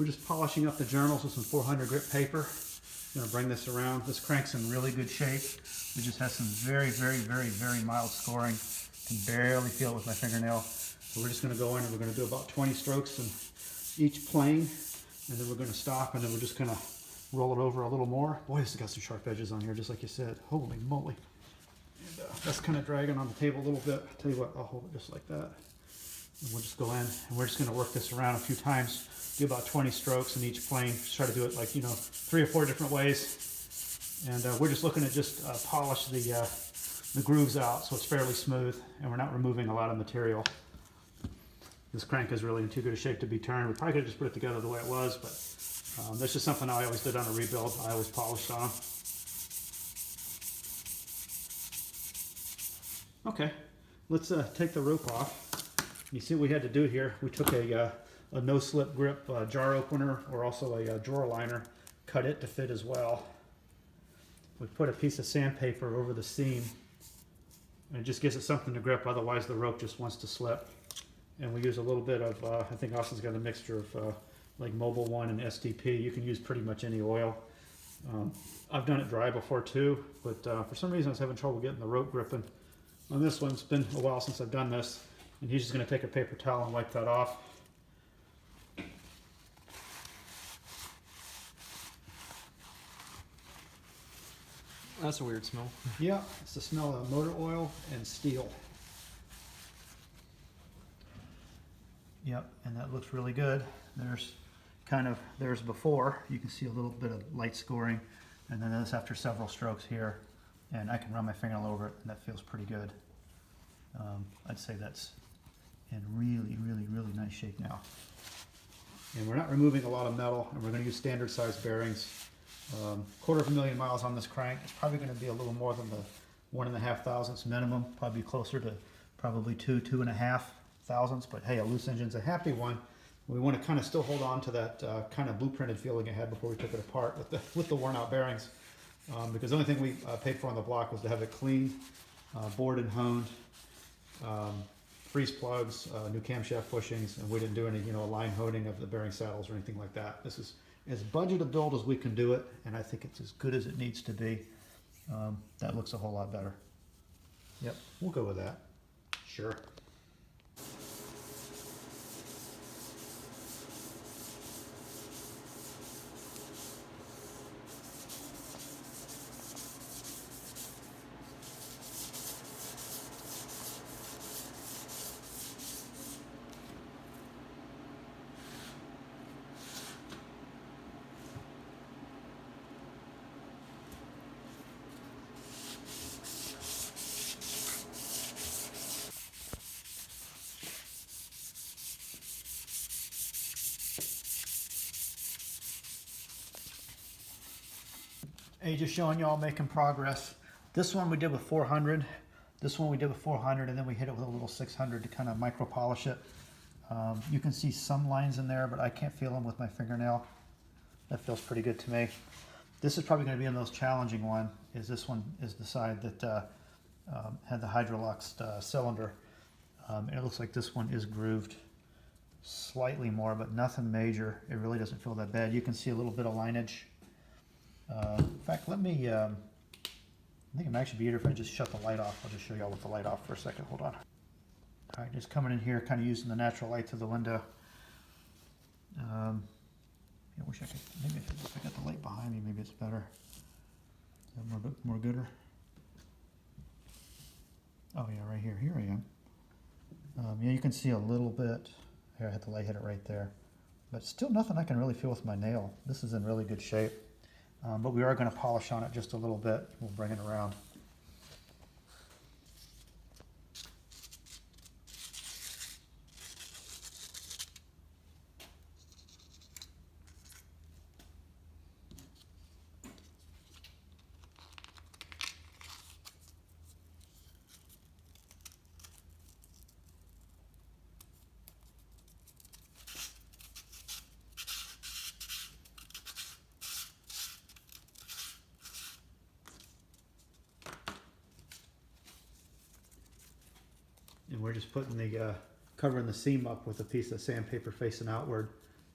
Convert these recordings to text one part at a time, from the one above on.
We're just polishing up the journals with some 400 grit paper. I'm gonna bring this around. This crank's in really good shape. It just has some very mild scoring. Can barely feel it with my fingernail. So we're just gonna go in and we're gonna do about 20 strokes in each plane, and then we're gonna stop, and then we're just gonna roll it over a little more. Boy, this has got some sharp edges on here, just like you said. Holy moly. And that's kind of dragging on the table a little bit. I'll tell you what, I'll hold it just like that. And we'll just go in, and we're just gonna work this around a few times. Do about 20 strokes in each plane. Just try to do it like, 3 or 4 different ways. And we're just looking to just polish the grooves out so it's fairly smooth, and we're not removing a lot of material. This crank is really in too good a shape to be turned. We probably could have just put it together the way it was, but that's just something I always did on a rebuild. I always polished on them. Okay, let's take the rope off. You see what we had to do here. We took a no-slip grip jar opener, or also a drawer liner, cut it to fit as well. We put a piece of sandpaper over the seam, and it just gives it something to grip, otherwise the rope just wants to slip. And we use a little bit of, I think Austin's got a mixture of like Mobil 1 and STP. You can use pretty much any oil. I've done it dry before too, but for some reason I was having trouble getting the rope gripping. On this one, it's been a while since I've done this, and he's just going to take a paper towel and wipe that off. That's a weird smell. Yeah, it's the smell of motor oil and steel. Yep, and that looks really good. There's before. You can see a little bit of light scoring, and then this after several strokes here, and I can run my fingernail over it, and that feels pretty good. I'd say that's in really nice shape now. And we're not removing a lot of metal, and we're going to use standard size bearings. 250,000 miles on this crank. It's probably going to be a little more than the 1.5 thousandths minimum. Probably closer to probably 2.5 thousandths. But hey, a loose engine's a happy one. We want to kind of still hold on to that kind of blueprinted feeling it had before we took it apart with the worn out bearings. Because the only thing we paid for on the block was to have it clean, bored and honed, freeze plugs, new camshaft bushings, and we didn't do any line honing of the bearing saddles or anything like that. This is as budget a build as we can do it, and I think it's as good as it needs to be. That looks a whole lot better. Yep, we'll go with that. Sure. Hey, just showing y'all making progress. This one we did with 400. This one we did with 400, and then we hit it with a little 600 to kind of micro polish it. You can see some lines in there, but I can't feel them with my fingernail. That feels pretty good to me. This is probably going to be the most challenging one. This one is the side that had the hydroluxed cylinder. And it looks like this one is grooved slightly more, but nothing major. It really doesn't feel that bad. You can see a little bit of lineage. In fact, I think it might actually be easier if I just shut the light off. I'll just show y'all with the light off for a second. Hold on. All right, just coming in here, kind of using the natural light through the window. I wish I could, maybe if I got the light behind me, maybe it's better. Is that more gooder? Oh yeah, right here. Here I am. Yeah, you can see a little bit. Here, I had the light hit it right there. But still nothing I can really feel with my nail. This is in really good shape. But we are going to polish on it just a little bit. We'll bring it around. And we're just putting the covering the seam up with a piece of sandpaper facing outward,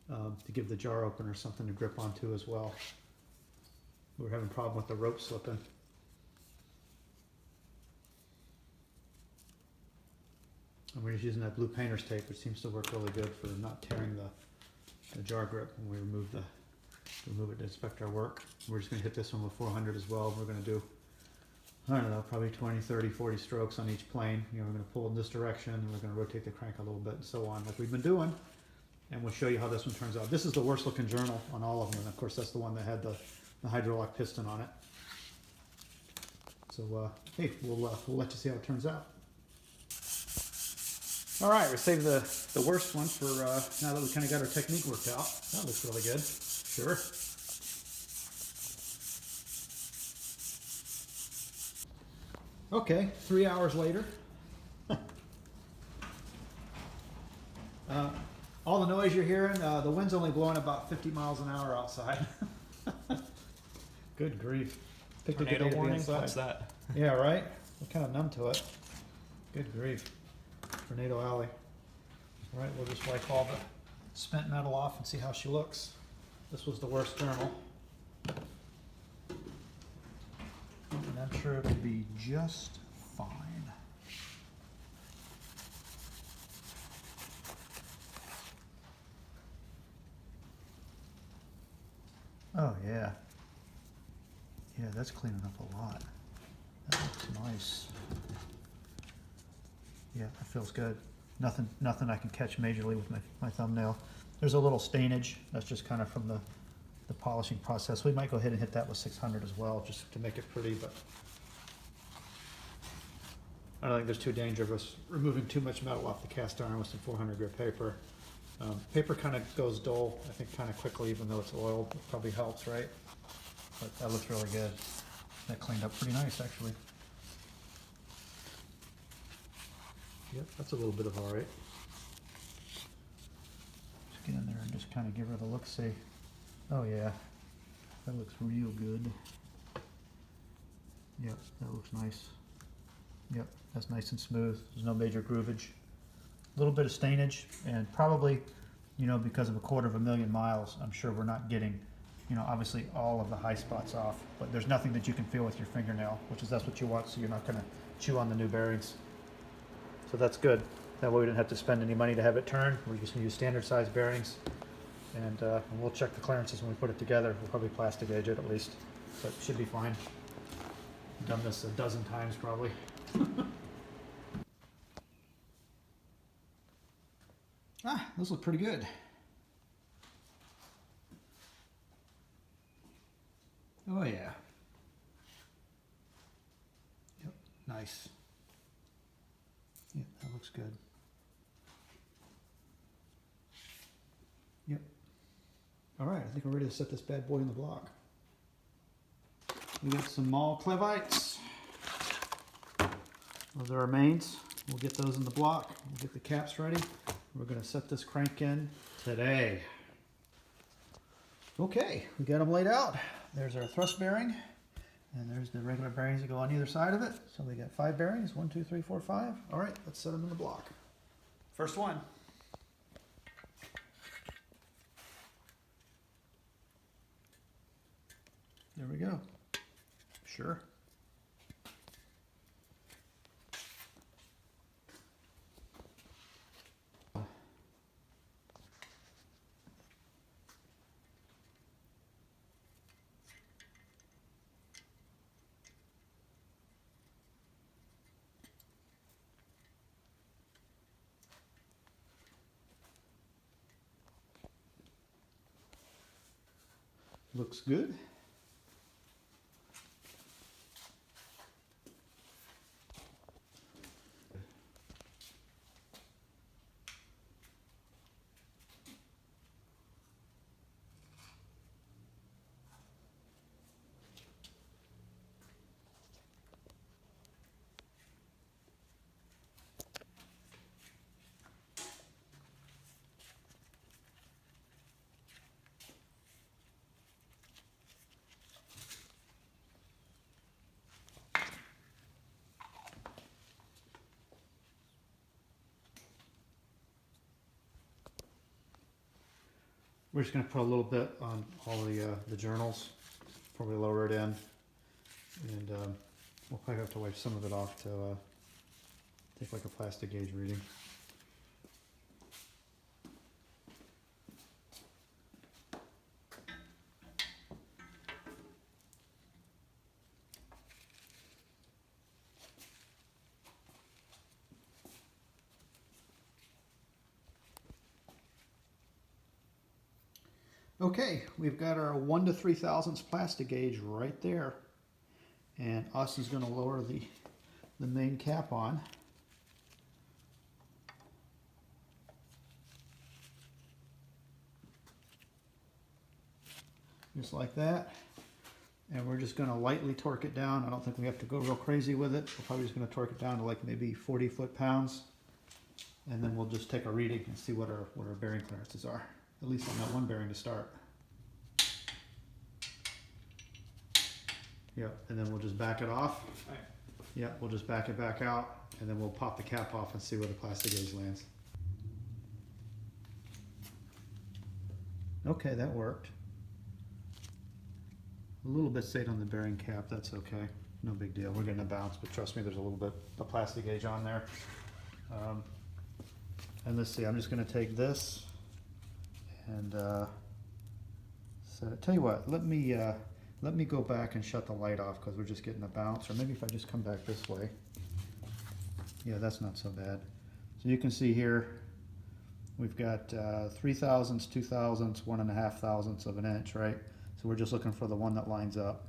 to give the jar opener something to grip onto as well. We were having a problem with the rope slipping. And we're just using that blue painter's tape, which seems to work really good for not tearing the jar grip when we remove it to inspect our work. We're just going to hit this one with 400 as well. We're going to do, I don't know, probably 20, 30, 40 strokes on each plane. You know, we're going to pull in this direction, and we're going to rotate the crank a little bit, and so on, like we've been doing. And we'll show you how this one turns out. This is the worst looking journal on all of them, and of course that's the one that had the hydraulic piston on it. So hey, we'll let you see how it turns out. All right, we saved the worst one for now that we kind of got our technique worked out. That looks really good. Sure. Okay, 3 hours later. All the noise you're hearing, the wind's only blowing about 50 miles an hour outside. Good grief. Picked a good day Tornado to be warning? inside. What's that? Yeah, right? We're kind of numb to it. Good grief. Tornado Alley. All right, we'll just wipe all the spent metal off and see how she looks. This was the worst journal. And I'm sure it'll be just fine. Oh yeah. Yeah, that's cleaning up a lot. That looks nice. Yeah, that feels good. Nothing I can catch majorly with my thumbnail. There's a little stainage. That's just kind of from the polishing process. We might go ahead and hit that with 600 as well, just to make it pretty, but I don't think there's too dangerous removing too much metal off the cast iron with some 400 grit paper. Paper kind of goes dull, I think, kind of quickly, even though it's oiled. It probably helps, right? But that looks really good. That cleaned up pretty nice, actually. Yep, that's a little bit of all right. Just get in there and just kind of give her the look-see. Oh yeah, that looks real good. Yep, that looks nice. Yep, that's nice and smooth. There's no major groovage. A little bit of stainage, and probably, you know, because of 250,000 miles, I'm sure we're not getting, you know, obviously all of the high spots off, but there's nothing that you can feel with your fingernail, that's what you want, so you're not going to chew on the new bearings. So that's good. That way we didn't have to spend any money to have it turn. We're just going to use standard size bearings, and we'll check the clearances when we put it together. We'll probably plastic edge it at least, but it should be fine. I've done this a dozen times probably. Those look pretty good. Oh yeah. Yep, nice. Yep, that looks good. Yep. All right, I think we're ready to set this bad boy in the block. We got some mall clevites. Those are our mains. We'll get those in the block. We'll get the caps ready. We're going to set this crank in today. Okay, we got them laid out. There's our thrust bearing, and there's the regular bearings that go on either side of it. So we got 5 bearings, 1, 2, 3, 4, 5. All right, let's set them in the block. First one. There we go. Sure. Looks good. we're just going to put a little bit on all the journals before we lower it in. And we'll probably have to wipe some of it off to take like a plastic gauge reading. Okay, we've got our 1 to 3 thousandths plastic gauge right there. And Austin's going to lower the main cap on. Just like that. And we're just going to lightly torque it down. I don't think we have to go real crazy with it. We're probably just going to torque it down to like maybe 40 foot-pounds. And then we'll just take a reading and see what our bearing clearances are. At least on that one bearing to start. Yep, and then we'll just back it off. Right. Yep, we'll just back it back out, and then we'll pop the cap off and see where the plastic gauge lands. Okay, that worked. A little bit stayed on the bearing cap, that's okay. No big deal, we're getting a bounce, but trust me, there's a little bit of plastic gauge on there. And let's see, I'm just gonna take this and so tell you what, let me go back and shut the light off because we're just getting a bounce, or maybe if I just come back this way. Yeah, that's not so bad. So you can see here we've got 3 thousandths, 2 thousandths, 1.5 thousandths of an inch, right? So we're just looking for the one that lines up.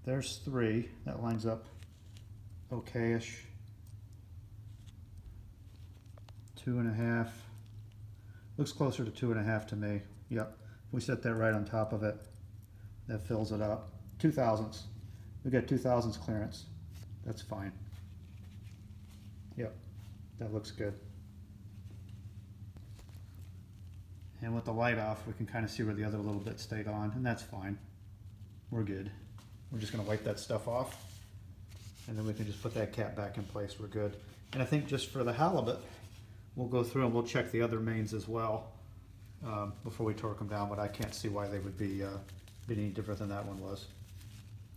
There's 3, that lines up okay-ish. 2.5, looks closer to 2.5 to me. Yep, if we set that right on top of it, that fills it up. 2 thousandths, we got 2 thousandths clearance. That's fine. Yep, that looks good. And with the light off, we can kind of see where the other little bit stayed on, and that's fine. We're good. We're just going to wipe that stuff off, and then we can just put that cap back in place. We're good. And I think just for the halibut, we'll go through and we'll check the other mains as well before we torque them down, but I can't see why they would be any different than that one was.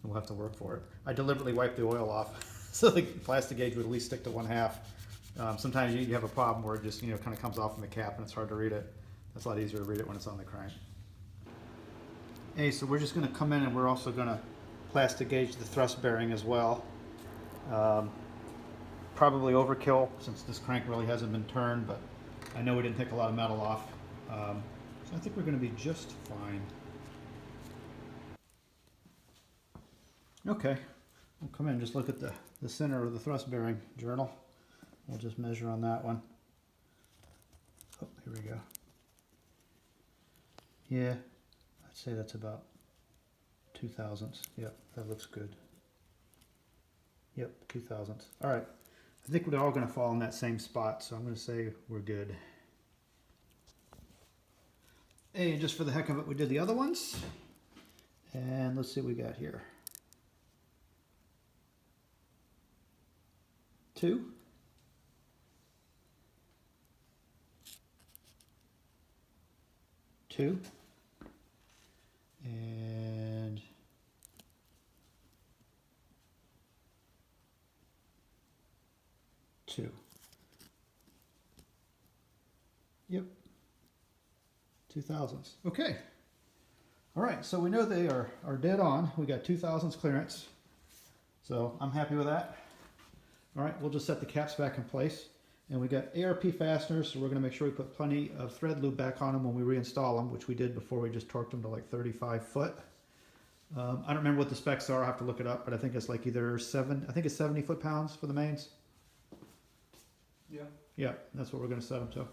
We'll have to work for it. I deliberately wiped the oil off so the plastic gauge would at least stick to 1/2. Sometimes you have a problem where it just kind of comes off from the cap and it's hard to read it. That's a lot easier to read it when it's on the crank. Hey, so we're just going to come in and we're also going to plastic gauge the thrust bearing as well. Probably overkill since this crank really hasn't been turned, but I know we didn't take a lot of metal off. So I think we're going to be just fine. Okay, we'll come in and just look at the center of the thrust bearing journal. We'll just measure on that one. Oh, here we go. Yeah, I'd say that's about 2 thousandths. Yep, that looks good. Yep, 2 thousandths. All right, I think we're all going to fall in that same spot, so I'm going to say we're good. Hey, just for the heck of it, we did the other ones. And let's see what we got here. 2. 2. And 2. Yep. 2 thousandths. Okay. All right, so we know they are dead on. We got 2 thousandths clearance. So I'm happy with that. All right, we'll just set the caps back in place. And we got ARP fasteners, so we're gonna make sure we put plenty of thread lube back on them when we reinstall them, which we did before we just torqued them to like 35 foot. I don't remember what the specs are, I'll have to look it up, but I think it's like either 70 foot-pounds for the mains. Yeah. Yeah, that's what we're gonna set them to.